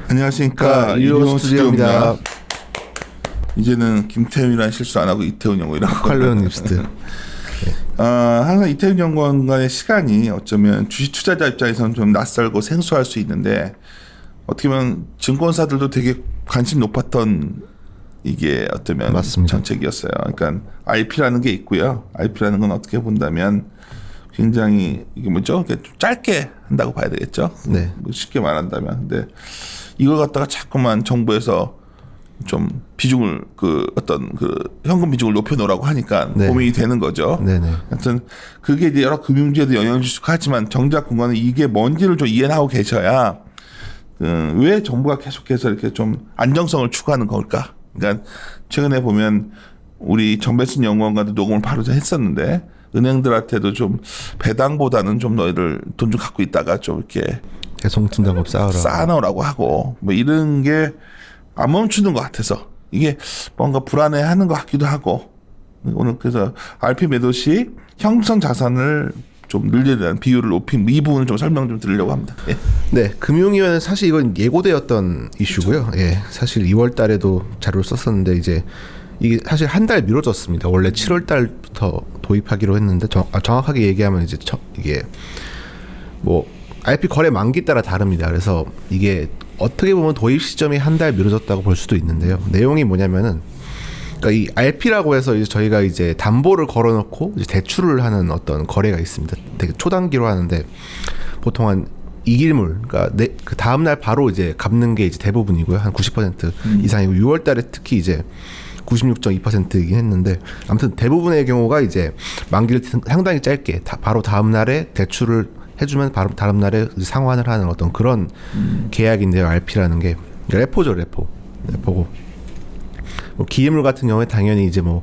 안녕하십니까. 이호 스튜디오입니다. 이제는 김태훈이라는 실수 안 하고 이태훈 연구원이라고. 칼로연 닙스트. 항상 이태훈 연구원과의 시간이 어쩌면 주식 투자자 입장에서는 좀 낯설고 생소할 수 있는데 어떻게 보면 증권사들도 되게 관심 높았던 이게 어쩌면 맞습니다. 정책이었어요. 그러니까 IP라는 게 있고요. IP라는 건 어떻게 본다면 굉장히 이게 뭐죠? 좀 짧게 한다고 봐야 되겠죠. 네. 쉽게 말한다면. 근데 이걸 갖다가 자꾸만 정부에서 좀 비중을 어떤 현금 비중을 높여놓으라고 하니까 네. 고민이 되는 거죠. 네네. 하여튼 그게 이제 여러 금융지에도 영향을 줄 수 있지만 정작 그거는 이게 뭔지를 좀 이해는 하고 계셔야 왜 정부가 계속해서 이렇게 좀 안정성을 추구하는 걸까? 그러니까 최근에 보면 우리 정배순 연구원과도 녹음을 바로 했었는데 은행들한테도 좀 배당보다는 좀 너희들 돈 좀 갖고 있다가 좀 이렇게 대송증자금 쌓아놓으라고 하고 뭐 이런 게 안 멈추는 것 같아서 이게 뭔가 불안해하는 것 같기도 하고 오늘 그래서 RP 매도 시 형성 자산을 좀 늘려야 되는 비율을 높인 이 부분을 좀 설명 좀 드리려고 합니다. 예. 네, 금융위원회는 사실 이건 예고되었던 이슈고요. 그렇죠. 예, 사실 2월 달에도 자료를 썼었는데 이제 이게 사실 한 달 미뤄졌습니다. 원래 7월 달부터 도입하기로 했는데 정확하게 얘기하면 이제 이게 뭐 RP 거래 만기 따라 다릅니다. 그래서 이게 어떻게 보면 도입 시점이 한 달 미뤄졌다고 볼 수도 있는데요. 내용이 뭐냐면은 그러니까 이 RP라고 해서 이제 저희가 이제 담보를 걸어놓고 이제 대출을 하는 어떤 거래가 있습니다. 되게 초단기로 하는데 보통 한 2일물, 그러니까 그 다음 날 바로 이제 갚는 게 이제 대부분이고요. 한 90% 이상이고 6월 달에 특히 이제 96.2%이긴 했는데 아무튼 대부분의 경우가 이제 만기를 상당히 짧게 바로 다음 날에 대출을 해주면 바로 다음 날에 상환을 하는 어떤 그런 계약인데요. RP라는 게 레포죠, 레포고. 뭐 기회물 같은 경우에 당연히 이제 뭐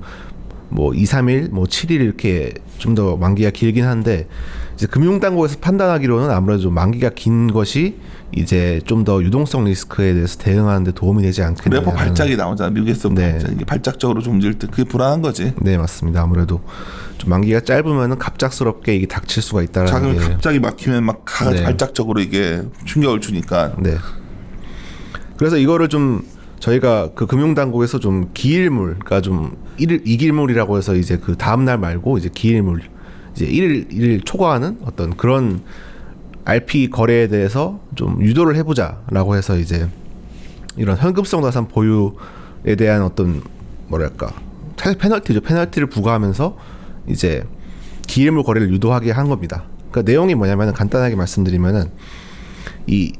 2, 3일, 뭐 7일 이렇게 좀 더 만기가 길긴 한데 이제 금융당국에서 판단하기로는 아무래도 좀 만기가 긴 것이 이제 좀 더 유동성 리스크에 대해서 대응하는 데 도움이 되지 않겠냐. 레포 발작이 나오잖아. 미국에서 네. 발작. 이게 발작적으로 좀 움직일 때 그게 불안한 거지. 네, 맞습니다. 아무래도 좀 만기가 짧으면은 갑작스럽게 이게 닥칠 수가 있다라는 자금이 게. 갑자기 막히면 막 네. 발작적으로 이게 충격을 주니까. 네. 그래서 이거를 좀 저희가 그 금융당국에서 좀 기일물, 그러니까 좀 2일물이라고 해서 이제 그 다음 날 말고 이제 기일물, 이제 1일 초과하는 어떤 그런 RP 거래에 대해서 좀 유도를 해보자라고 해서 이제 이런 현금성 자산 보유에 대한 어떤 뭐랄까 사실 페널티를 부과하면서 이제 기일물 거래를 유도하게 한 겁니다. 그러니까 내용이 뭐냐면은 간단하게 말씀드리면은 이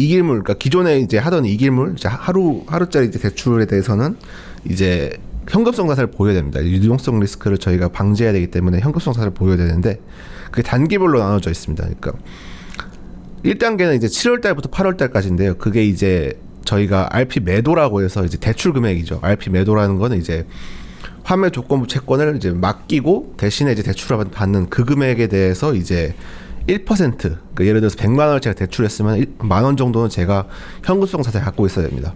이길물, 그러니까 기존에 이제 하던 이길물, 이제 하루짜리 이제 대출에 대해서는 이제 현금성 자산을 보여야 됩니다. 유동성 리스크를 저희가 방지해야 되기 때문에 현금성 자산을 보여야 되는데 그게 단계별로 나눠져 있습니다. 그러니까 1단계는 이제 7월 달부터 8월 달까지인데요. 그게 이제 저희가 RP 매도라고 해서 이제 대출 금액이죠. RP 매도라는 거는 이제 환매 조건부 채권을 이제 맡기고 대신에 이제 대출을 받는 그 금액에 대해서 이제 1%, 그러니까 예를 들어서 100만 원을 제가 대출했으면 1만 원 정도는 제가 현금성 자산을 갖고 있어야 됩니다.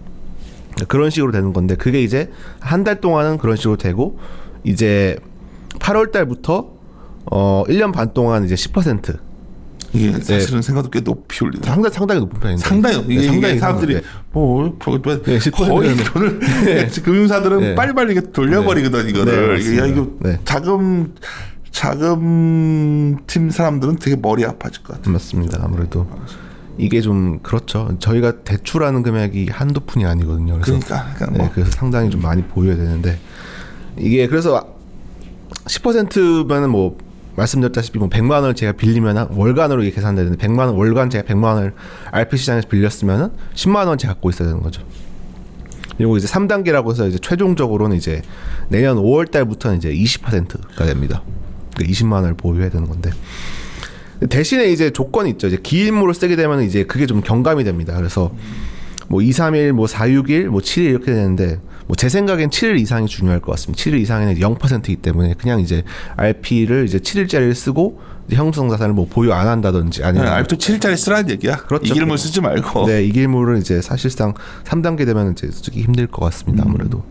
그런 식으로 되는 건데 그게 이제 한 달 동안은 그런 식으로 되고 이제 8월 달부터 1년 반 동안 이제 10%. 이게 사실은 생각도 꽤 높이 올리다. 상당히 높은 편인데. 상당히 높은. 이게 상당히 사람들이 거의 돈을 금융사들은 빨리빨리 돌려버리거든 이거를. 야 이거 자금팀 사람들은 되게 머리 아파질 것 같아요. 맞습니다. 아무래도 이게 좀 그렇죠. 저희가 대출하는 금액이 한두 푼이 아니거든요. 그래서 그러니까 그래서 상당히 좀 많이 보여야 되는데 이게 그래서 10%면은 뭐 말씀드렸다시피 뭐 100만 원을 제가 빌리면 월간으로 이게 계산되는데 100만 원 월간 제가 100만 원을 RP 시장에서 빌렸으면은 10만 원 제가 갖고 있어야 되는 거죠. 그리고 이제 3단계라고 해서 이제 최종적으로는 이제 내년 5월 달부터는 이제 20%가 됩니다. 그러니까 20만 원을 보유해야 되는 건데 대신에 이제 조건이 있죠. 이제 기일물을 쓰게 되면 이제 그게 좀 경감이 됩니다. 그래서 뭐 2, 3일, 뭐 4, 6일, 뭐 7일 이렇게 되는데 뭐 제 생각엔 7일 이상이 중요할 것 같습니다. 7일 이상에는 0%이기 때문에 그냥 이제 RP를 이제 7일짜리를 쓰고 이제 현금성 자산을 뭐 보유 안 한다든지 아니면 RP도 7일짜리 쓰라는 얘기야. 그렇죠. 이길물 쓰지 말고. 네, 이길물은 이제 사실상 3단계 되면 이제 쓰기 힘들 것 같습니다. 아무래도.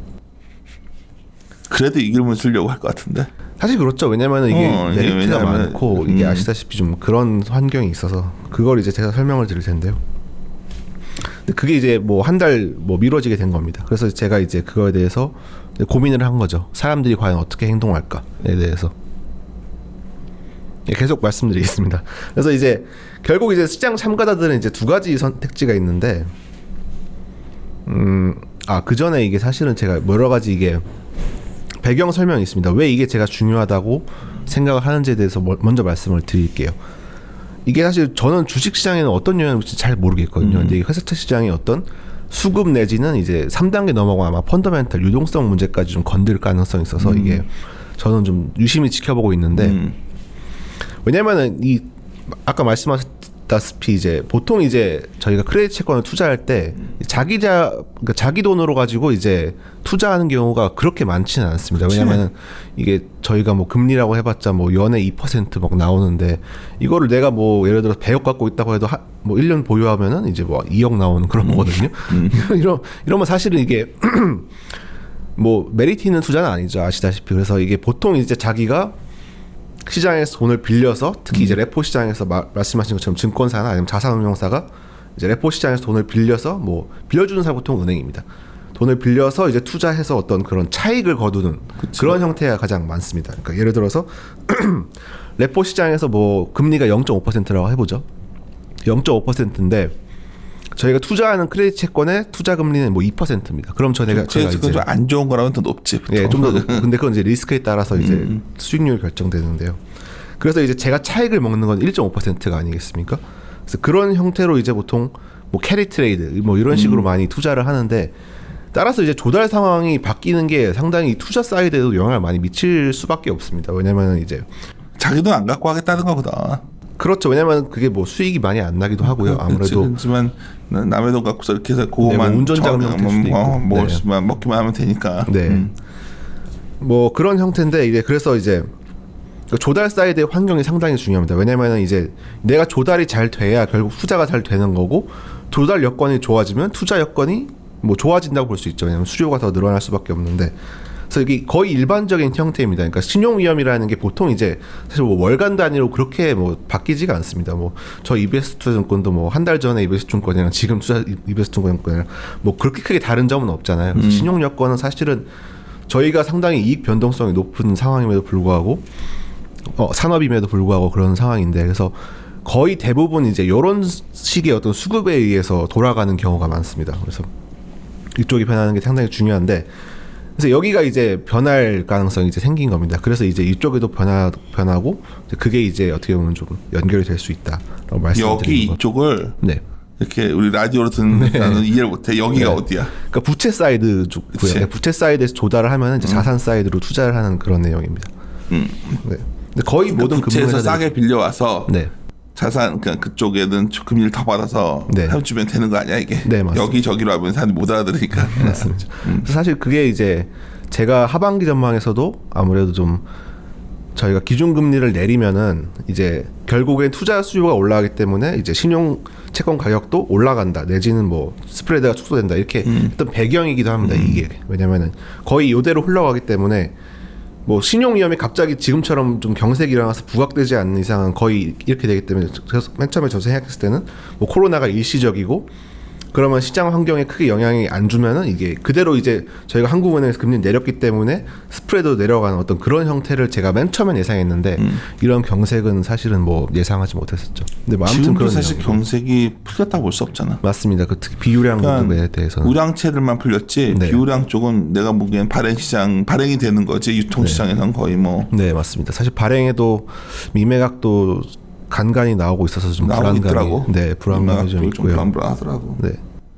그래도 이길문 쓰려고 할 것 같은데. 사실 그렇죠. 왜냐면은 이게 메리트가 왜냐하면, 많고 이게 아시다시피 좀 그런 환경이 있어서 그걸 이제 제가 설명을 드릴 텐데요. 근데 그게 이제 뭐 한 달 뭐 미뤄지게 된 겁니다. 그래서 제가 이제 그거에 대해서 고민을 한 거죠. 사람들이 과연 어떻게 행동할까에 대해서. 예, 계속 말씀드리겠습니다. 그래서 이제 결국 이제 시장 참가자들은 이제 두 가지 선택지가 있는데, 그 전에 이게 사실은 제가 여러 가지 이게 배경 설명이 있습니다. 왜 이게 제가 중요하다고 생각을 하는지에 대해서 먼저 말씀을 드릴게요. 이게 사실 저는 주식 시장에는 어떤 영향을 미칠지 잘 모르겠거든요. 근데 이 회사채 시장이 어떤 수급 내지는 이제 3단계 넘어가 아마 펀더멘탈 유동성 문제까지 좀 건들 가능성이 있어서 이게 저는 좀 유심히 지켜보고 있는데, 왜냐면은 이 아까 말씀하셨다시피 이제 보통 이제 저희가 크레딧 채권을 투자할 때 그러니까 자기 돈으로 가지고 이제 투자하는 경우가 그렇게 많지는 않습니다. 왜냐면은 이게 저희가 뭐 금리라고 해봤자 뭐 연에 2% 나오는데 이거를 내가 뭐 예를 들어 100억 갖고 있다고 해도 뭐 1년 보유하면은 이제 뭐 2억 나오는 그런 거거든요. 이러면 사실은 이게 뭐 메리트 있는 투자는 아니죠. 아시다시피. 그래서 이게 보통 이제 자기가 시장에서 돈을 빌려서 특히 이제 레포 시장에서 말씀하신 것처럼 증권사나 아니면 자산운용사가 이제 레포 시장에서 돈을 빌려서 뭐 빌려주는 사람 보통 은행입니다. 돈을 빌려서 이제 투자해서 어떤 그런 차익을 거두는 그런 형태가 가장 많습니다. 그러니까 예를 들어서 레포 시장에서 뭐 금리가 0.5%라고 해보죠. 0.5%인데 저희가 투자하는 크레딧 채권의 투자 금리는 뭐 2%입니다. 그럼 제가 그건 이제 좀 안 좋은 거라면 더 높지. 예, 좀 더 근데 그건 이제 리스크에 따라서 이제 수익률이 결정되는데요. 그래서 이제 제가 차익을 먹는 건 1.5%가 아니겠습니까? 그래서 그런 형태로 이제 보통 뭐 캐리 트레이드 뭐 이런 식으로 많이 투자를 하는데, 따라서 이제 조달 상황이 바뀌는 게 상당히 투자 사이드에도 영향을 많이 미칠 수밖에 없습니다. 왜냐면 이제 자기 돈 안 갖고 하겠다는 거보다. 그렇죠. 왜냐면 그게 뭐 수익이 많이 안 나기도 하고요. 아무래도 그렇지만 남의 돈 갖고서 이렇게 해서 그거만 뭐 운전자금 될 수도 있고. 먹기만 하면 되니까. 네. 뭐 그런 형태인데 이제 그래서 이제 조달 사이드의 환경이 상당히 중요합니다. 왜냐면은 이제 내가 조달이 잘 돼야 결국 투자가 잘 되는 거고, 조달 여건이 좋아지면 투자 여건이 뭐 좋아진다고 볼 수 있죠. 왜냐면 수요가 더 늘어날 수밖에 없는데. 그래서 이게 거의 일반적인 형태입니다. 그러니까 신용 위험이라는 게 보통 이제 사실 뭐 월간 단위로 그렇게 뭐 바뀌지가 않습니다. 뭐 저 EBS 투자증권도 뭐 한 달 전에 EBS 증권이랑 지금 투자 EBS 증권이랑 뭐 그렇게 크게 다른 점은 없잖아요. 그래서 신용 여건은 사실은 저희가 상당히 이익 변동성이 높은 상황임에도 불구하고 산업임에도 불구하고 그런 상황인데, 그래서 거의 대부분 이제 이런 식의 어떤 수급에 의해서 돌아가는 경우가 많습니다. 그래서 이쪽이 변하는 게 상당히 중요한데, 그래서 여기가 이제 변할 가능성이 이제 생긴 겁니다. 그래서 이제 이쪽에도 변하고 그게 이제 어떻게 보면 좀 연결이 될 수 있다라고 말씀드리는 여기 거. 이쪽을 네. 이렇게 우리 라디오로 듣는 나는 이해를 못해. 여기가 네. 어디야? 그러니까 부채 사이드 쪽고요. 부채 사이드에서 조달을 하면 이제 자산 사이드로 투자를 하는 그런 내용입니다. 네. 근데 거의 모든 부채에서 싸게 빌려와서 네. 자산 그쪽에는 금리를 더 받아서 네. 해주면 되는 거 아니야 이게? 네, 맞습니다. 여기 저기로 하면 사람이 못 알아들으니까. 맞습니다. 그래서 사실 그게 이제 제가 하반기 전망에서도 아무래도 좀 저희가 기준금리를 내리면은 이제 결국엔 투자 수요가 올라가기 때문에 이제 신용 채권 가격도 올라간다, 내지는 뭐 스프레드가 축소된다, 이렇게 어떤 배경이기도 합니다. 이게 왜냐면은 거의 이대로 흘러가기 때문에 뭐 신용 위험이 갑자기 지금처럼 좀 경색이 일어나서 부각되지 않는 이상은 거의 이렇게 되기 때문에, 그래서 맨 처음에 저 생각했을 때는 뭐 코로나가 일시적이고 그러면 시장 환경에 크게 영향이 안 주면은 이게 그대로 이제 저희가 한국은행에서 금리 내렸기 때문에 스프레드도 내려가는 어떤 그런 형태를 제가 맨 처음엔 예상했는데 이런 경색은 사실은 뭐 예상하지 못했었죠. 근데 뭐 아무튼 지금도 그런 사실 내용이고. 경색이 풀렸다고 볼 수 없잖아. 맞습니다. 그 특히 비유량 부분에 대해서는 우량채들만 풀렸지 네. 비우량 쪽은 내가 보기엔 발행이 되는 거지. 유통시장에서는 거의 뭐 네, 맞습니다. 사실 발행에도 미매각도 간간히 나오고 있어서 좀 나오고 불안감이 있더라고. 네, 불안감이 좀 있고요. 불안하더라고. 네.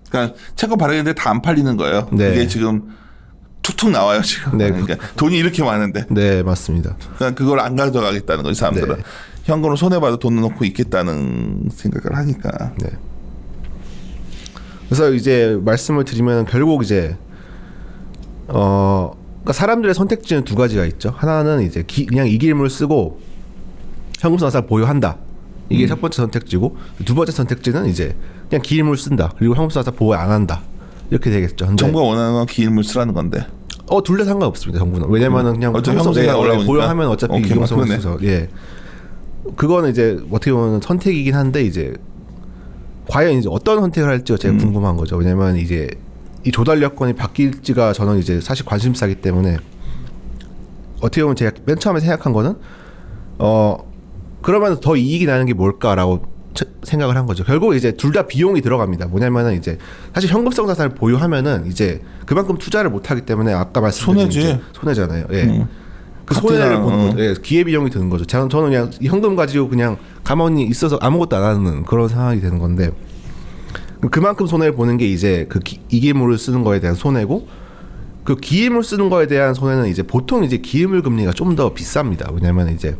그러니까 채권 발행인데 다 안 팔리는 거예요. 네. 이게 지금 툭툭 나와요 지금. 네. 그러니까 돈이 이렇게 많은데. 네, 맞습니다. 그러니까 그걸 안 가져가겠다는 거지 사람들은. 네. 현금으로 손해 봐도 돈 넣고 있겠다는 생각을 하니까. 네. 그래서 이제 말씀을 드리면 결국 이제 그러니까 사람들의 선택지는 두 가지가 있죠. 하나는 이제 그냥 이길물 쓰고 현금사살 보유한다. 이게 첫 번째 선택지고, 두 번째 선택지는 이제 그냥 기일물 쓴다. 그리고 현금사살 보유 안 한다. 이렇게 되겠죠. 근데 정부가 원하는 건 기일물 쓰라는 건데. 둘 다 상관없습니다. 정부는. 왜냐면은 그냥 어차피 평소 형성세가 올라오니까. 보유하면 어차피 오케이, 유동성을 그러네. 써서 예. 그거는 이제 어떻게 보면 선택이긴 한데 이제 과연 이제 어떤 선택을 할지가 제가 궁금한 거죠. 왜냐면 이제 이 조달 여건이 바뀔지가 저는 이제 사실 관심사기 때문에 어떻게 보면 제가 맨 처음에 생각한 거는 그러면 더 이익이 나는 게 뭘까라고 생각을 한 거죠. 결국 이제 둘 다 비용이 들어갑니다. 뭐냐면은 이제 사실 현금성 자산을 보유하면은 이제 그만큼 투자를 못 하기 때문에 아까 말씀드린 손해지. 손해잖아요. 예. 그 손해를 보는 거죠. 예, 기회 비용이 드는 거죠. 저는 그냥 이 현금 가지고 그냥 가만히 있어서 아무것도 안 하는 그런 상황이 되는 건데 그만큼 손해를 보는 게 이제 그 이기물을 쓰는 거에 대한 손해고 그 기임을 쓰는 거에 대한 손해는 이제 보통 이제 기임물 금리가 좀 더 비쌉니다. 왜냐면 이제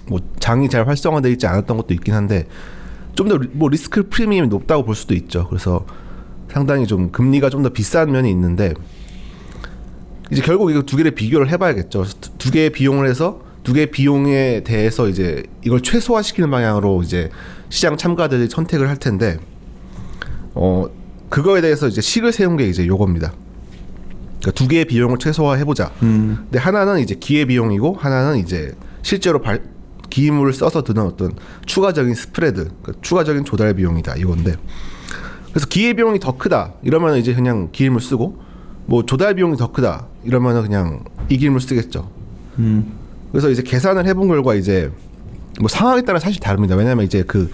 뭐 장이 잘 활성화되어 있지 않았던 것도 있긴 한데 좀 더 뭐 리스크 프리미엄이 높다고 볼 수도 있죠. 그래서 상당히 좀 금리가 좀 더 비싼 면이 있는데 이제 결국 이거 두 개를 비교를 해봐야겠죠. 두 개의 비용을 해서 두 개의 비용에 대해서 이제 이걸 최소화시키는 방향으로 이제 시장 참가들이 선택을 할 텐데 그거에 대해서 이제 식을 세운 게 이제 요겁니다. 그러니까 두 개의 비용을 최소화해보자. 근데 하나는 이제 기회 비용이고 하나는 이제 실제로 기임물을 써서 드는 어떤 추가적인 스프레드, 그러니까 추가적인 조달 비용이다 이건데. 그래서 기회 비용이 더 크다 이러면 이제 그냥 기임을 쓰고 뭐 조달 비용이 더 크다 이러면 그냥 이 기임을 쓰겠죠. 그래서 이제 계산을 해본 결과 이제 뭐 상황에 따라 사실 다릅니다. 왜냐면 이제 그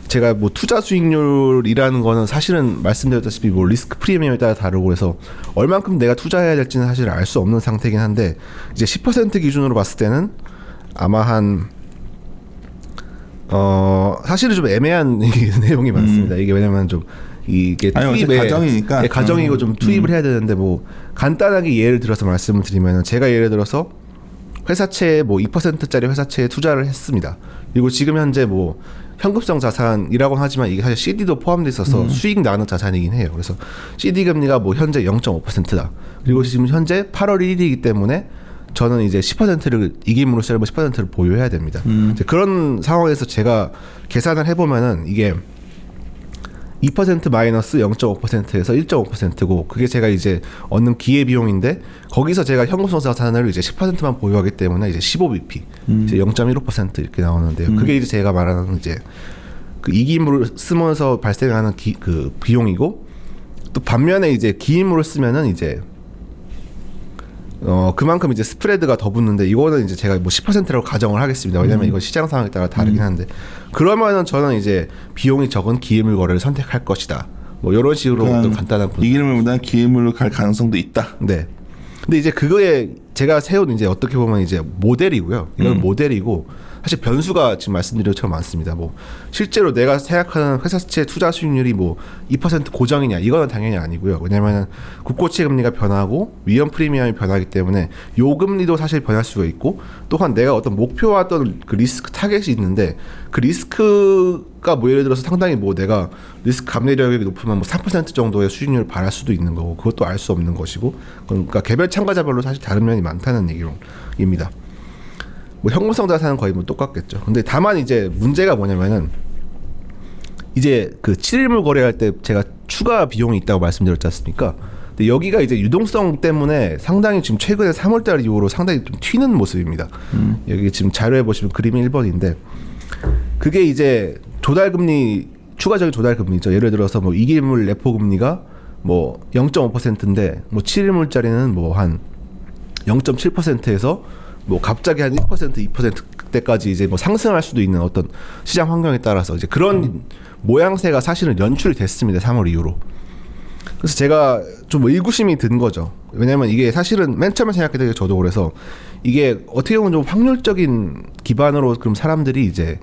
제가 뭐 투자 수익률이라는 거는 사실은 말씀드렸다시피 뭐 리스크 프리미엄에 따라 다르고 그래서 얼만큼 내가 투자해야 될지는 사실 알 수 없는 상태긴 한데 이제 10% 기준으로 봤을 때는 아마 한 사실은 좀 애매한 내용이 많습니다. 이게 왜냐면 좀 이게 투입에 가정이니까 가정이고 좀 투입을 해야 되는데 뭐 간단하게 예를 들어서 말씀을 드리면 제가 예를 들어서 회사채에 뭐 2%짜리 회사채에 투자를 했습니다. 그리고 지금 현재 뭐 현금성 자산이라고 하지만 이게 사실 CD도 포함되어 있어서 수익 나는 자산이긴 해요. 그래서 CD 금리가 뭐 현재 0.5%다. 그리고 지금 현재 8월 1일이기 때문에 저는 이제 10%를 이기물로 쓰려면 10%를 보유해야 됩니다. 이제 그런 상황에서 제가 계산을 해보면은 이게 2% 마이너스 0.5%에서 1.5%고 그게 제가 이제 얻는 기회 비용인데 거기서 제가 현금성 자산을 이제 10%만 보유하기 때문에 이제 15bp 이제 0.15% 이렇게 나오는데요. 그게 이제 제가 말하는 이제 그 이기물을 쓰면서 발생하는 그 비용이고 또 반면에 이제 기임물을 쓰면은 이제 그만큼 이제 스프레드가 더 붙는데 이거는 이제 제가 뭐 10%라고 가정을 하겠습니다. 왜냐면 이건 시장 상황에 따라 다르긴 한데 그러면은 저는 이제 비용이 적은 기임물 거래를 선택할 것이다. 뭐 이런 식으로 어떤 간단한 이기물보다는 기임물로 갈 가능성도 있다. 네. 근데 이제 그거에 제가 세운 이제 어떻게 보면 이제 모델이고요. 이건 모델이고 사실 변수가 지금 말씀드린 것처럼 많습니다. 뭐 실제로 내가 생각하는 회사채 투자 수익률이 뭐 2% 고정이냐 이거는 당연히 아니고요. 왜냐하면 국고채 금리가 변하고 위험 프리미엄이 변하기 때문에 요 금리도 사실 변할 수가 있고 또한 내가 어떤 목표와 어떤 그 리스크 타겟이 있는데 그 리스크가 뭐 예를 들어서 상당히 뭐 내가 리스크 감내력이 높으면 뭐 3% 정도의 수익률을 바랄 수도 있는 거고 그것도 알 수 없는 것이고 그러니까 개별 참가자별로 사실 다른 면이 많다는 얘기입니다. 뭐 현금성 자산은 거의 뭐 똑같겠죠. 근데 다만 이제 문제가 뭐냐면은 이제 그 7일물 거래할 때 제가 추가 비용이 있다고 말씀드렸지 않습니까? 근데 여기가 이제 유동성 때문에 상당히 지금 최근에 3월달 이후로 상당히 좀 튀는 모습입니다. 여기 지금 자료에 보시면 그림이 1번인데 그게 이제 조달금리 추가적인 조달금리죠. 예를 들어서 뭐 이기물 레포 금리가 뭐 0.5%인데 뭐 7일물짜리는 뭐 한 0.7%에서 뭐 갑자기 한 1%, 2%대까지 이제 뭐 상승할 수도 있는 어떤 시장 환경에 따라서 이제 그런 모양새가 사실은 연출이 됐습니다. 3월 이후로. 그래서 제가 좀 의구심이 든 거죠. 왜냐면 이게 사실은 맨 처음에 생각했을 때 저도 그래서 이게 어떻게 보면 좀 확률적인 기반으로 그럼 사람들이 이제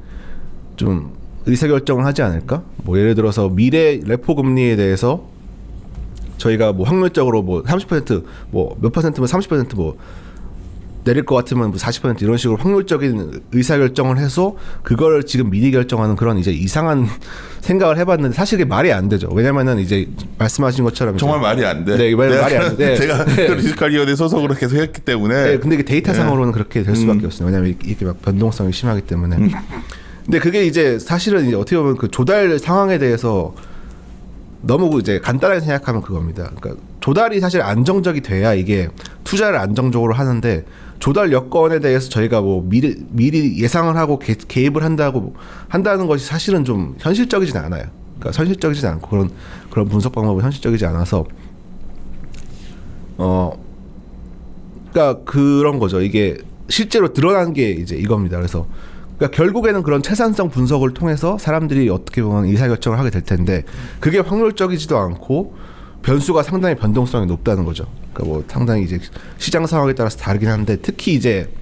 좀 의사결정을 하지 않을까? 뭐 예를 들어서 미래 레포 금리에 대해서 저희가 뭐 확률적으로 뭐 30%뭐 몇 퍼센트면 30%뭐 내릴 것 같으면 40% 이런 식으로 확률적인 의사결정을 해서 그걸 지금 미리 결정하는 그런 이제 이상한 생각을 해봤는데 사실 그게 말이 안 되죠. 왜냐면은 이제 말씀하신 것처럼 정말 말이 안 돼. 네, 말이 안 돼. 제가 리스크관리위원회 소속으로 계속 했기 때문에. 네, 근데 이게 데이터상으로는 그렇게 될 수밖에 없어요. 왜냐면 이렇게 막 변동성이 심하기 때문에. 근데 그게 이제 사실은 이제 어떻게 보면 그 조달 상황에 대해서 너무 이제 간단하게 생각하면 그겁니다. 그러니까 조달이 사실 안정적이 돼야 이게 투자를 안정적으로 하는데 조달 여건에 대해서 저희가 뭐 미리 예상을 하고 개입을 한다는 것이 사실은 좀 현실적이진 않아요. 그러니까 현실적이진 않고 그런 분석 방법은 현실적이지 않아서 그러니까 그런 거죠. 이게 실제로 드러난 게 이제 이겁니다. 그래서 그러니까 결국에는 그런 채산성 분석을 통해서 사람들이 어떻게 보면 의사결정을 하게 될 텐데 그게 확률적이지도 않고 변수가 상당히 변동성이 높다는 거죠. 그러니까 뭐 상당히 이제 시장 상황에 따라서 다르긴 한데 특히 이제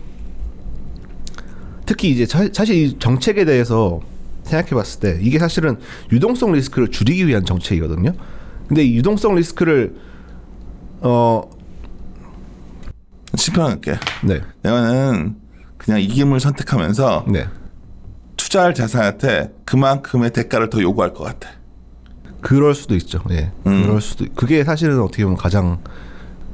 사실 이 정책에 대해서 생각해봤을 때 이게 사실은 유동성 리스크를 줄이기 위한 정책이거든요. 근데 이 유동성 리스크를 심평할게. 네. 내가는 그냥 이김을 선택하면서 네. 투자할 자산한테 그만큼의 대가를 더 요구할 것 같아. 그럴 수도 있죠. 예. 그럴 수도. 그게 사실은 어떻게 보면 가장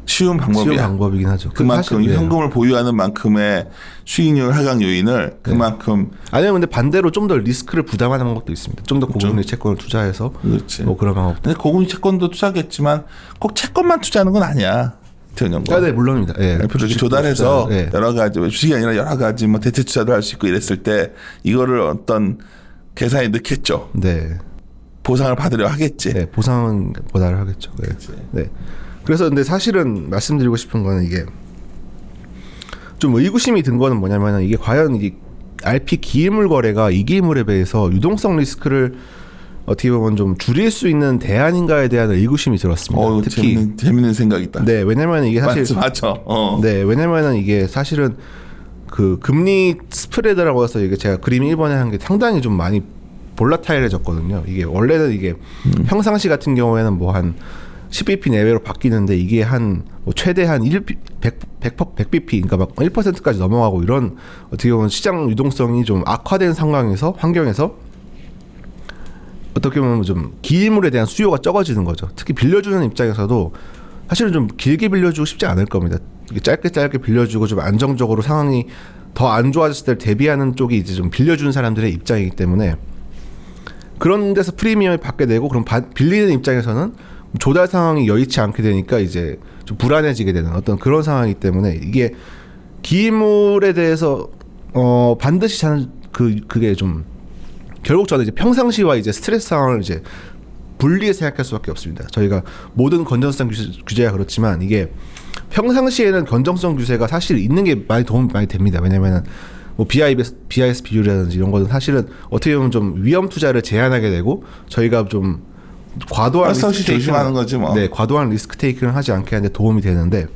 쉬운 방법이야. 쉬운 방법이긴 하죠. 그만큼 사실, 예. 현금을 보유하는 만큼의 수익률 하강 요인을 그만큼 아니면 근데 반대로 좀 더 리스크를 부담하는 방법도 있습니다. 좀 더 고금리 채권을 투자해서 그렇지. 뭐 그런 방법. 근데 고금리 채권도 투자하겠지만 꼭 채권만 투자하는 건 아니야. 아, 네, 물론입니다. 예. 이렇게 조달해서 예. 여러 가지 주식이 아니라 여러 가지 뭐 대체 투자도 할 수 있고 이랬을 때 이거를 어떤 계산에 넣겠죠. 네. 보상을 받으려 하겠지. 네, 보상은 보다를 하겠죠. 네. 네. 그래서 근데 사실은 말씀드리고 싶은 거는 이게 좀 의구심이 든 거는 뭐냐면은 이게 과연 이게 RP 기밀 거래가 이기물에 비해서 유동성 리스크를 어떻게 보면 좀 줄일 수 있는 대안인가에 대한 의구심이 들었습니다. 특히 재밌는 생각이다. 네, 왜냐면 이게 사실 맞죠. 네, 왜냐면은 이게 사실은 그 금리 스프레드라고 해서 이게 제가 그림 1번에 한 게 상당히 좀 많이 볼라타일해졌거든요. 이게 원래는 이게 평상시 같은 경우에는 뭐 한 10bp 내외로 바뀌는데 이게 한 뭐 최대 한 100bp 그러니까 막 1%까지 넘어가고 이런 어떻게 보면 시장 유동성이 좀 악화된 환경에서 어떻게 보면 좀 기물에 대한 수요가 적어지는 거죠. 특히 빌려주는 입장에서도 사실은 좀 길게 빌려주고 싶지 않을 겁니다. 짧게 빌려주고 좀 안정적으로 상황이 더 안 좋아졌을 때 대비하는 쪽이 이제 좀 빌려주는 사람들의 입장이기 때문에 그런 데서 프리미엄을 받게 되고 그럼 빌리는 입장에서는 조달 상황이 여의치 않게 되니까 이제 좀 불안해지게 되는 어떤 그런 상황이기 때문에 이게 기물에 대해서 반드시 저는 그게 좀 결국 저는 이제 평상시와 이제 스트레스 상황을 이제 분리해 생각할 수밖에 없습니다. 저희가 모든 건전성 규제가 그렇지만 이게 평상시에는 건전성 규제가 사실 있는 게 도움이 많이 됩니다. 왜냐면은 뭐 BIS 비율이라든지 이런 거는 사실은 어떻게 보면 좀 위험 투자를 제한하게 되고 저희가 좀 과도한 리스크 조심하는 거지 뭐. 네, 과도한 리스크 테이킹을 하지 않게 하는데 도움이 되는데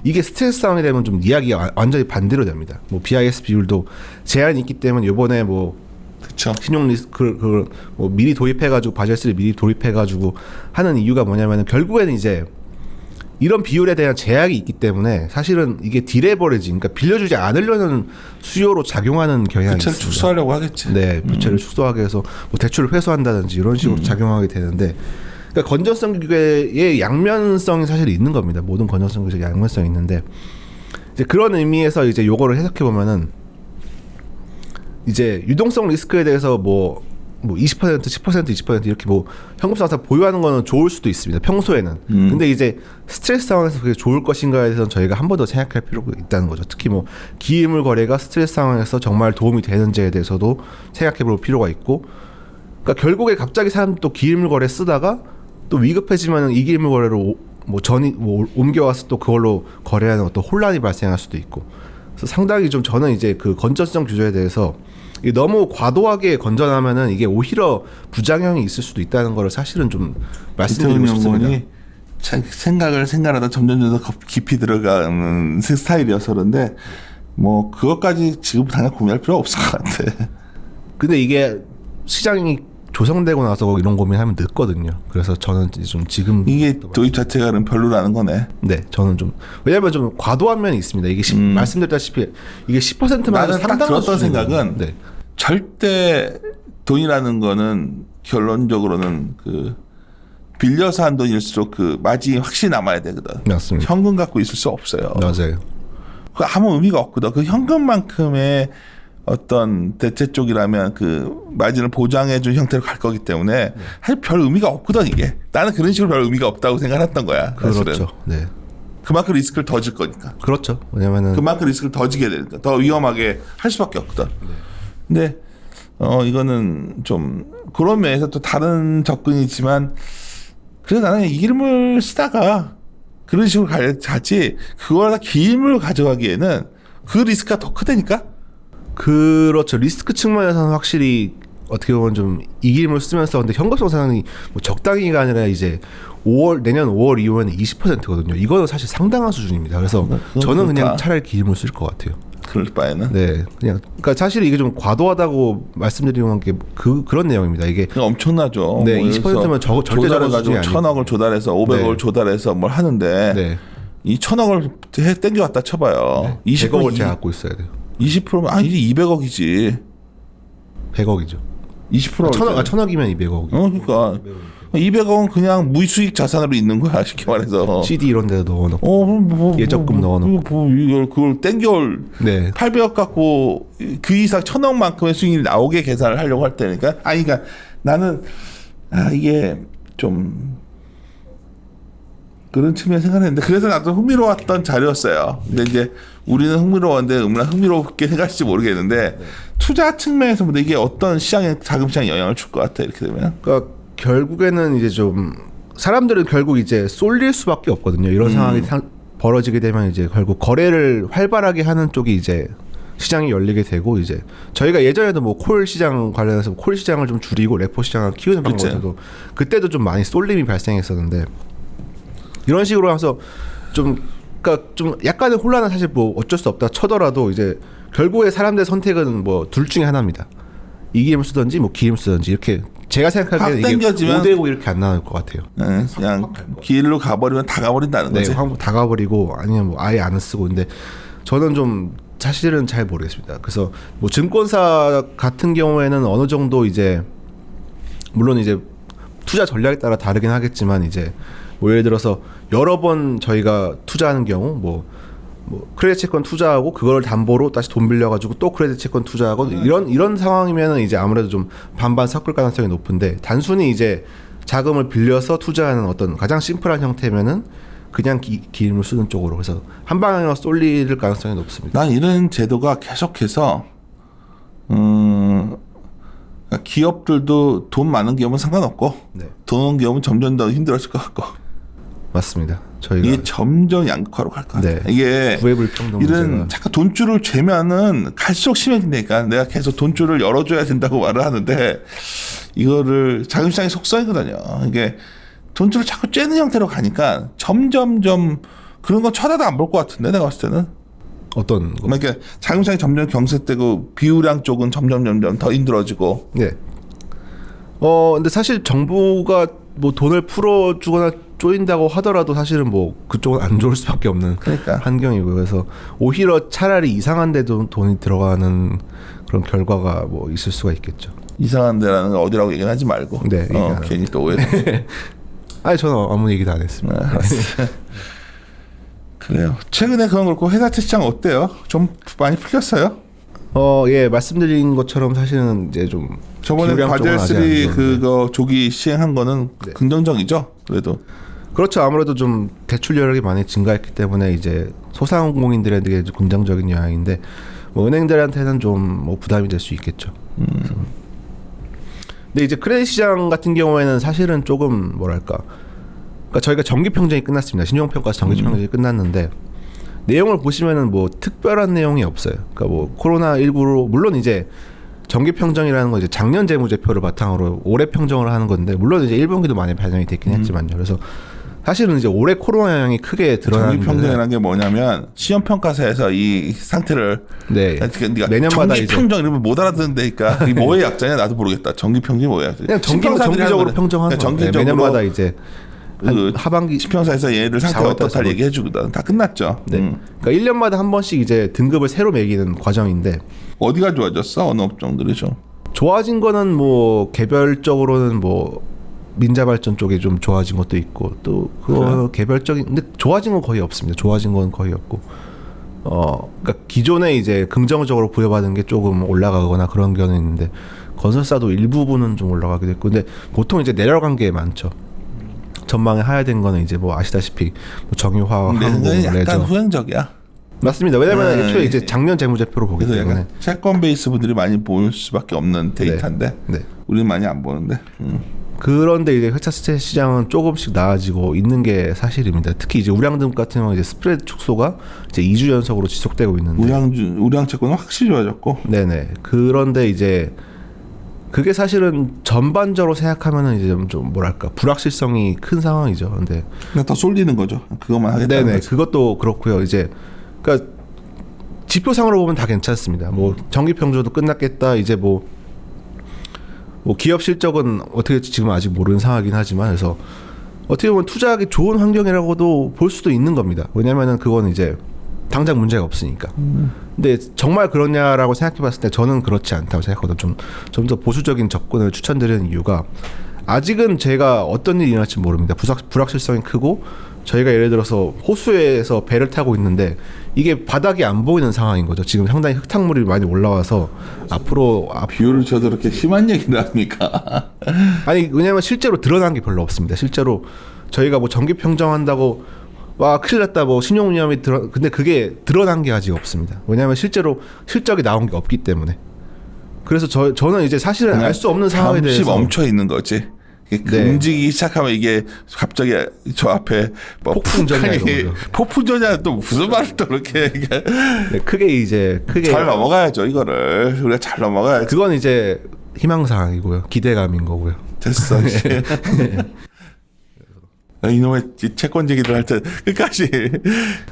이게 스트레스 상황이 되면 좀 이야기가 완전히 반대로 됩니다. 뭐 BIS 비율도 제한이 있기 때문에 이번에 뭐 그쵸. 신용 리스크 뭐 미리 도입해가지고 바젤3 미리 도입해가지고 하는 이유가 뭐냐면은 결국에는 이제 이런 비율에 대한 제약이 있기 때문에 사실은 이게 딜레버리지, 그러니까 빌려주지 않으려는 수요로 작용하는 경향이 있습니다. 부채를 축소하려고 하겠지. 네, 부채를 축소하게 해서 뭐 대출을 회수한다든지 이런 식으로 작용하게 되는데, 그러니까 건전성 규제의 양면성이 사실 있는 겁니다. 모든 건전성 규제의 양면성이 있는데, 이제 그런 의미에서 이제 요거를 해석해 보면은 이제 유동성 리스크에 대해서 뭐 20%, 10%, 20% 이렇게 뭐 현금 상사 보유하는 거는 좋을 수도 있습니다. 평소에는. 근데 이제 스트레스 상황에서 그게 좋을 것인가에 대해서는 저희가 한 번 더 생각할 필요가 있다는 거죠. 특히 뭐 기밀 거래가 스트레스 상황에서 정말 도움이 되는지에 대해서도 생각해 볼 필요가 있고, 그러니까 결국에 갑자기 사람들 또 기밀 거래 쓰다가 또 위급해지면은 이 기밀 거래로 옮겨와서 또 그걸로 거래하는 어떤 혼란이 발생할 수도 있고. 그래서 상당히 좀 저는 이제 그 건전성 규제에 대해서 너무 과도하게 건전하면은 이게 오히려 부작용이 있을 수도 있다는 거를 사실은 좀 말씀드리고 싶습니다. 생각하다 점점 더 깊이 들어가는 스타일이어서 그런데 뭐 그것까지 지금 당장 고민할 필요 없을 것 같아. 근데 이게 시장이 조성되고 나서 이런 고민하면 늦거든요. 그래서 저는 좀 지금 이게 도입 자체가 별로라는 거네. 네, 저는 좀 왜냐하면 좀 과도한 면이 있습니다. 이게 말씀드렸다시피 이게 10%만 나는 딱 들었던 생각은 네. 절대 돈이라는 거는 결론적으로는 그 빌려서 한 돈일수록 그 마진이 확실히 남아야 되거든. 맞습니다. 현금 갖고 있을 수 없어요. 맞아요. 그 아무 의미가 없거든. 그 현금만큼의 어떤 대체 쪽이라면 그 마진을 보장해준 형태로 갈 거기 때문에 사실 별 의미가 없거든 이게. 나는 그런 식으로 별 의미가 없다고 생각했던 거야. 사실은. 그렇죠. 네. 그만큼 리스크를 더 질 거니까. 그렇죠. 왜냐면은 그만큼 리스크를 더 지게 되니까 더 위험하게 할 수밖에 없거든. 근데 이거는 좀 그런 면에서 또 다른 접근이지만 그래서 나는 이길물 쓰다가 그런 식으로 가지 그걸 다 기일물 가져가기에는 그 리스크가 더 크다니까. 그렇죠. 리스크 측면에서는 확실히 어떻게 보면 좀 이길물 쓰면서 근데 현금성 상황이 뭐 적당히가 아니라 이제 내년 5월 이후에는 20%거든요. 이거는 사실 상당한 수준입니다. 그래서 저는 그냥 차라리 기일물 쓸 것 같아요. 그럴 바에는. 네, 그냥 그러니까 사실 이게 좀 과도하다고 말씀드리는 게 그런 내용입니다. 이게 엄청나죠. 네, 20%면 절대 적은 수준이 아니고 1,000억을 조달해서 500억을 네. 조달해서 뭘 하는데 네. 이 1,000억을 땡겨왔다 쳐봐요. 네. 20% 100억을 제가 갖고 있어야 돼요. 20%면 아니지 200억이지. 100억이죠. 20%. 1,000억이면 200억. 그러니까 200억은 그냥 무수익 자산으로 있는 거야 쉽게 말해서. CD 이런 데다 넣어놓고 예적금 넣어놓고 이걸 그걸 땡겨올 네. 800억 갖고 그 이상 1,000억만큼의 수익이 나오게 계산을 하려고 할 때니까. 아니 그러니까 나는 이게 좀 그런 측면 생각했는데 그래서 나도 흥미로웠던 자료였어요. 근데 이제 우리는 흥미로웠는데 얼마나 흥미롭게 생각할지 모르겠는데 투자 측면에서 근데 이게 어떤 시장에 자금 시장에 영향을 줄 것 같아 이렇게 되면. 그러니까 결국에는 이제 좀 사람들은 결국 이제 쏠릴 수밖에 없거든요. 이런 상황이 벌어지게 되면 이제 결국 거래를 활발하게 하는 쪽이 이제 시장이 열리게 되고 이제 저희가 예전에도 뭐 콜 시장 관련해서 콜 시장을 좀 줄이고 레포 시장을 키우는 방법에서도 그때도 좀 많이 쏠림이 발생했었는데 이런 식으로 해서 좀 그러니까 좀 약간의 혼란은 사실 뭐 어쩔 수 없다 쳐더라도 이제 결국에 사람들의 선택은 뭐 둘 중에 하나입니다. 이기름 쓰든지 뭐 기름 쓰든지 이렇게 제가 생각하기에는 이게 5대5 이렇게 안 나올 것 같아요. 네, 그냥 길로 가버리면 다 가버린다는 거지. 네, 다 가버리고 아니면 뭐 아예 안 쓰고 근데 저는 좀 사실은 잘 모르겠습니다. 그래서 뭐 증권사 같은 경우에는 어느 정도 이제 물론 이제 투자 전략에 따라 다르긴 하겠지만 이제 뭐 예를 들어서 여러 번 저희가 투자하는 경우 뭐 크레딧 채권 투자하고 그걸 담보로 다시 돈 빌려가지고 또 크레딧 채권 투자하고 이런 상황이면은 이제 아무래도 좀 반반 섞을 가능성이 높은데 단순히 이제 자금을 빌려서 투자하는 어떤 가장 심플한 형태면은 그냥 기름을 쓰는 쪽으로 그래서 한 방향으로 쏠릴 가능성이 높습니다. 난 이런 제도가 계속해서 기업들도 돈 많은 기업은 상관없고 네. 돈 없는 기업은 점점 더 힘들어질 것 같고 맞습니다. 저희가 이게 점점 양극화로 갈 것 같아요. 네. 이게 구애불평등 이런 문제가 잠깐 돈줄을 죄면은 갈수록 심해진다니까. 내가 계속 돈줄을 열어줘야 된다고 말을 하는데 이거를 자금시장의 속성이거든요. 이게 돈줄을 자꾸 쬐는 형태로 가니까 점점점 그런 건 쳐다도 안 볼 것 같은데 내가 봤을 때는. 어떤 거? 그러니까 자금시장이 점점 경색되고 비우량 쪽은 점점 더 힘들어지고. 네. 근데 사실 정부가 뭐 돈을 풀어주거나 쪼인다고 하더라도 사실은 뭐 그쪽은 안 좋을 수밖에 없는 그러니까. 환경이고요. 그래서 오히려 차라리 이상한 데도 돈이 들어가는 그런 결과가 뭐 있을 수가 있겠죠. 이상한 데라는 거 어디라고 얘기는 하지 말고. 네, 얘기 안 괜히 또 오해. 아니 저는 아무 얘기도 안 했습니다. 그래요. 최근에 그건 그렇고 회사 시장 어때요? 좀 많이 풀렸어요? 예, 말씀드린 것처럼 사실은 이제 좀 저번에 기울량 쪽은 아직 안 바젤 3 좋은데. 그거 조기 시행한 거는 네. 긍정적이죠. 그래도 그렇죠. 아무래도 좀 대출 여력이 많이 증가했기 때문에 이제 소상공인들에게 긍정적인 영향인데 뭐 은행들한테는 좀 뭐 부담이 될 수 있겠죠. 근데 이제 크레딧 시장 같은 경우에는 사실은 조금 뭐랄까, 그러니까 저희가 정기 평정이 끝났습니다. 신용평가에서 정기 평정이 끝났는데 내용을 보시면은 뭐 특별한 내용이 없어요. 그러니까 뭐 코로나 19로 물론 이제 정기 평정이라는 건 이제 작년 재무제표를 바탕으로 올해 평정을 하는 건데 물론 이제 1분기도 많이 반영이 됐긴 했지만요. 그래서 사실은 이제 올해 코로나 영향이 크게 드러나는 정기 평정이라는 게 뭐냐면 시험 평가사에서 이 상태를 네. 네가 매년마다 정기 이제 평정 이러면 못 알아듣는다니까. 이게 뭐의 약자냐 나도 모르겠다. 정기 평정이 뭐야? 그냥 정기적으로 평정하는 거예요. 네, 매년마다 이제 그 하반기 지평사에서 얘들 상태 4월 어떻다 달에 얘기해주거든. 다 끝났죠. 네. 그러니까 1년마다 한 번씩 이제 등급을 새로 매기는 과정인데 어디가 좋아졌어? 어느 업종들이 좀. 좋아진 거는 뭐 개별적으로는 뭐 민자발전 쪽이 좀 좋아진 것도 있고 또 그거 그래요? 개별적인 근데 좋아진 건 거의 없습니다. 좋아진 건 거의 없고 그러니까 기존에 이제 긍정적으로 부여받은 게 조금 올라가거나 그런 경우는 있는데 건설사도 일부분은 좀 올라가게 됐고 근데 보통 이제 내려간 게 많죠. 전망이 하야된 거는 이제 뭐 아시다시피 뭐 정유화, 근데 항공, 그건 약간 레저 후행적이야. 맞습니다. 왜냐면 네, 애초에 이제 작년 재무제표로 보기 그래서 때문에 약간 채권 베이스 분들이 많이 볼 수밖에 없는 데이터인데 네. 우리는 많이 안 보는데. 그런데 이제 회차 시장은 조금씩 나아지고 있는 게 사실입니다. 특히 이제 우량등 같은 경우 이제 스프레드 축소가 이제 2주 연속으로 지속되고 있는데 우량 채권은 확실히 좋아졌고. 네네. 그런데 이제 그게 사실은 전반적으로 생각하면은 이제 좀 뭐랄까 불확실성이 큰 상황이죠. 근데 그냥 더 쏠리는 거죠. 그것만 하겠다는 네네. 거죠. 그것도 그렇고요. 이제 그러니까 지표상으로 보면 다 괜찮습니다. 뭐 정기평조도 끝났겠다. 이제 뭐 기업 실적은 어떻게 될지 지금 아직 모르는 상황이긴 하지만 그래서 어떻게 보면 투자하기 좋은 환경이라고도 볼 수도 있는 겁니다. 왜냐면은 그건 이제 당장 문제가 없으니까. 근데 정말 그러냐라고 생각해봤을 때 저는 그렇지 않다고 생각하거든요. 좀 더 보수적인 접근을 추천드리는 이유가 아직은 제가 어떤 일이 일어날지 모릅니다. 불확실성이 크고 저희가 예를 들어서 호수에서 배를 타고 있는데 이게 바닥이 안 보이는 상황인 거죠. 지금 상당히 흙탕물이 많이 올라와서 앞으로 비율을 저도 이렇게 심한 얘기를 합니까? 아니 왜냐면 실제로 드러난 게 별로 없습니다. 실제로 저희가 뭐 정기 평정한다고 와 큰일 났다 뭐 신용 위험이 근데 그게 드러난 게 아직 없습니다. 왜냐하면 실제로 실적이 나온 게 없기 때문에. 그래서 저는 이제 사실은 알 수 없는 상황에 잠시 대해서 멈춰 있는 거지. 네. 움직이기 시작하면 이게 갑자기 저 앞에 뭐 폭풍전야 이런 거죠. 폭풍전야 또 무슨 말을 또 이렇게 네, 크게 잘 넘어가야죠. 이거를 우리가 잘 넘어가야지. 그건 이제 희망사항이고요. 기대감인 거고요. 됐어. 이놈의 채권 얘기들 할 때 끝까지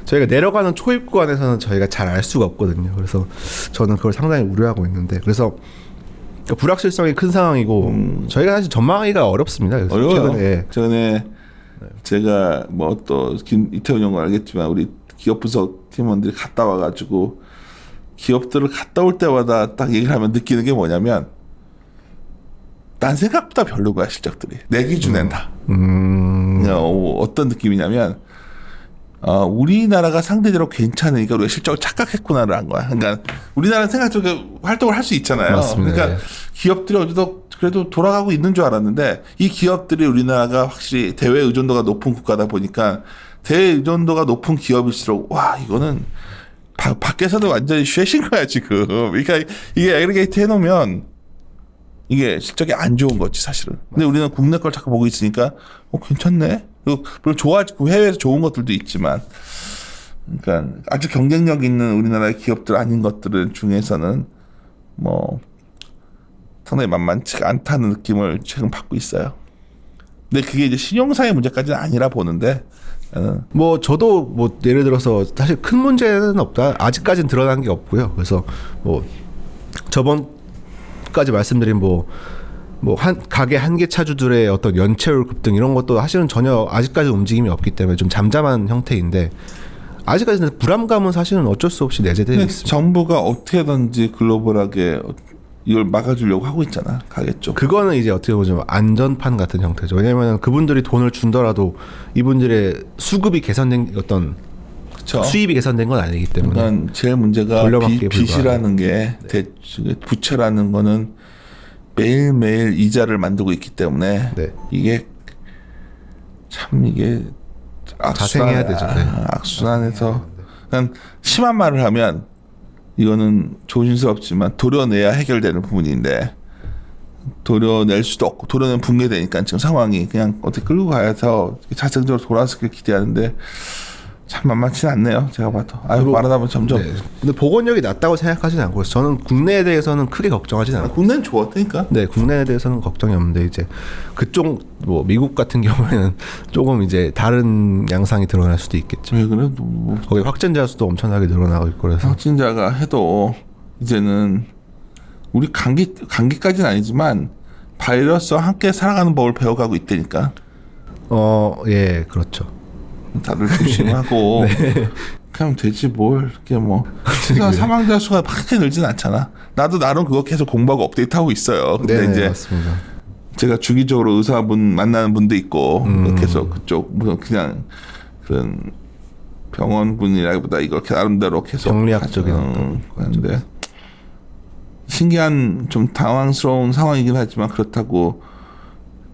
저희가 내려가는 초입 구간에서는 저희가 잘 알 수가 없거든요. 그래서 저는 그걸 상당히 우려하고 있는데 그래서 불확실성이 큰 상황이고 저희가 사실 전망하기가 어렵습니다. 그래서 어려워요. 최근에 제가 뭐 또 이태원 연구 알겠지만 우리 기업 분석 팀원들이 갔다 와가지고 기업들을 갔다 올 때마다 딱 얘기를 하면 느끼는 게 뭐냐면 난 생각보다 별로고요 실적들이 내 기준엔 다. 어떤 느낌이냐면 우리나라가 상대적으로 괜찮으니까 우리가 실적을 착각했구나를 한 거야. 그러니까 우리나라는 생각적으로 활동을 할 수 있잖아요. 맞습니다. 그러니까 기업들이 어디도 그래도 돌아가고 있는 줄 알았는데 이 기업들이 우리나라가 확실히 대외 의존도가 높은 국가다 보니까 대외 의존도가 높은 기업일수록 와 이거는 밖에서도 완전히 쉐신 거야 지금. 그러니까 이게 애그리게이트 해놓으면 이게 실적이 안 좋은 거지 사실은. 근데 우리는 국내 걸 자꾸 보고 있으니까 괜찮네. 물론 좋아지고 해외에서 좋은 것들도 있지만, 그러니까 아주 경쟁력 있는 우리나라의 기업들 아닌 것들은 중에서는 뭐 상당히 만만치가 않다는 느낌을 최근 받고 있어요. 근데 그게 이제 신용사의 문제까지는 아니라 보는데. 뭐 저도 뭐 예를 들어서 사실 큰 문제는 없다. 아직까지는 드러난 게 없고요. 그래서 뭐 저번까지 말씀드린 뭐 가게 한계 차주들의 어떤 연체율 급등 이런 것도 사실은 전혀 아직까지 움직임이 없기 때문에 좀 잠잠한 형태인데 아직까지는 불안감은 사실은 어쩔 수 없이 내재되어 있습니다. 정부가 어떻게든지 글로벌하게 이걸 막아주려고 하고 있잖아. 가겠죠. 그거는 이제 어떻게 보면 좀 안전판 같은 형태죠. 왜냐하면 그분들이 돈을 준더라도 이분들의 수급이 개선된 어떤 그쵸. 수입이 개선된 건 아니기 때문에. 그러니까 제일 문제가 빚이라는 게 부채라는 거는 매일매일 이자를 만들고 있기 때문에 네. 이게 참 이게 자생해야 되죠. 네. 악순환에서 그냥 심한 말을 하면 이거는 조심스럽지만 도려내야 해결되는 부분인데 도려낼 수도 없고 도려내면 붕괴되니까 지금 상황이 그냥 어떻게 끌고 가서 자생적으로 돌아서길 기대하는데 참 만만치는 않네요. 제가 봐도. 말하다 보면 점점. 네. 근데 복원력이 낮다고 생각하지는 않고 저는 국내에 대해서는 크게 걱정하지는 않고. 국내는 좋았다니까. 네, 국내에 대해서는 걱정이 없는데 이제 그쪽 뭐 미국 같은 경우에는 조금 이제 다른 양상이 드러날 수도 있겠죠. 왜 그래? 거기 확진자 수도 엄청나게 늘어나고 있고 그래서. 확진자가 해도 이제는 우리 감기까지는 아니지만 바이러스와 함께 살아가는 법을 배워가고 있다니까. 예, 그렇죠. 다들 조심하고 네. 그냥 되지 뭘 이렇게 뭐 사망자 수가 그렇게 늘진 않잖아. 나도 나름 그거 계속 공부하고 업데이트하고 있어요. 근데 네네, 이제 맞습니다. 제가 주기적으로 의사분 만나는 분도 있고 계속 그쪽 그냥 그런 병원군이라기보다 이걸 나름대로 계속 정리학적인 그런데 신기한 좀 당황스러운 상황이긴 하지만 그렇다고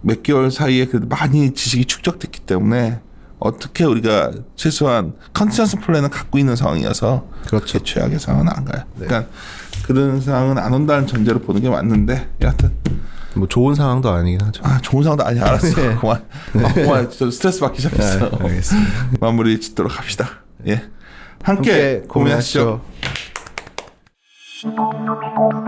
몇 개월 사이에 그래도 많이 지식이 축적됐기 때문에 어떻게 우리가 최소한 컨디션스 플랜을 갖고 있는 상황이어서 그렇죠. 그렇게 최악의 상황은 안 가요. 그러니까 그런 상황은 안 온다는 전제로 보는 게 맞는데 여하튼 뭐 좋은 상황도 아니긴 하죠. 좋은 상황도 아니야. 알았어. 네. 그만. 그만. 스트레스 받기 시작했어. 네, 알겠습니다. 마무리 짓도록 합시다. 예. 함께 고민하시죠. 고민하시죠.